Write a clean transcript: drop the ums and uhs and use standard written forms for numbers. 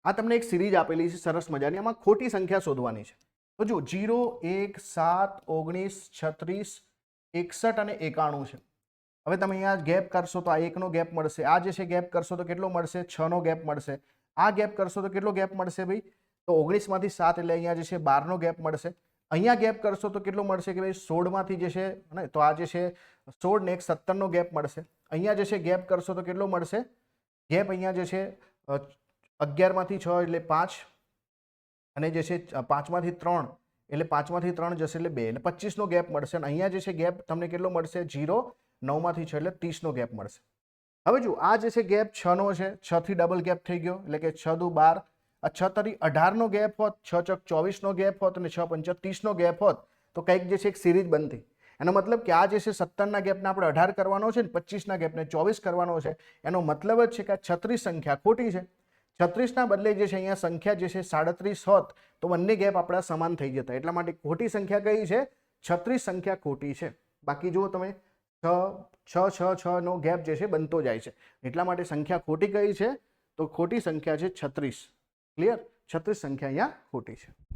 આ તમને એક સિરીઝ આપેલી છે સરસ મજાની, આમાં ખોટી સંખ્યા શોધવાની છે. તો જો 0, 1, 7, 19, 36, 61 અને 91 છે. હવે તમે અહીંયા ગેપ કરશો તો આ 1 નો ગેપ મળશે, આ જે છે ગેપ કરશો તો કેટલો મળશે? 6 નો ગેપ મળશે. આ ગેપ કરશો તો કેટલો ગેપ મળશે ભાઈ? તો 19 માંથી 7 એટલે અહીંયા જે છે 12 નો ગેપ મળશે. અહીંયા ગેપ કરશો તો કેટલો મળશે કે ભાઈ 16 માંથી જે છે ને, તો આ જે છે 16 ને 17 નો ગેપ મળશે. અહીંયા જે છે ગેપ કરશો તો કેટલો મળશે? ગેપ અહીંયા જે છે 11 માંથી 6 એટલે 5 અને જે છે 5 માંથી 3 એટલે 5 માંથી 3 જશે એટલે 2 એટલે 25 નો ગેપ મળશે. અને અહીંયા જે છે ગેપ તમને કેટલો મળશે? 0, 9 માંથી 6 એટલે 30 નો ગેપ મળશે. હવે જો આ જે છે ગેપ 6 નો છે, 6 થી ડબલ ગેપ થઈ ગયો એટલે કે 6 દુ 12, આ 6 તરી 18 નો ગેપ હોત, 6 ચોક 24 નો ગેપ હોત અને 6 પંચા 30 નો ગેપ હોત તો કંઈક જે છે એક સિરીઝ બનતી. એનો મતલબ કે આ જે છે 17 ના ગેપને આપણે 18 કરવાનો છે ને 25 ના ગેપને 24 કરવાનો છે. એનો મતલબ જ છે કે આ 36 સંખ્યા ખોટી છે. 36 ના બદલે જે છે અહીંયા સંખ્યા જે છે 37 હોત તો બંને ગેપ આપણા સમાન થઈ જતા. એટલા માટે ખોટી સંખ્યા કઈ છે? 36 સંખ્યા ખોટી છે. બાકી જુઓ તમે 6, 6, 6, 6 નો ગેપ જે છે બનતો જાય છે. એટલા માટે સંખ્યા ખોટી કઈ છે? તો ખોટી સંખ્યા છે 36. ક્લિયર? 36 સંખ્યા અહીંયા ખોટી છે.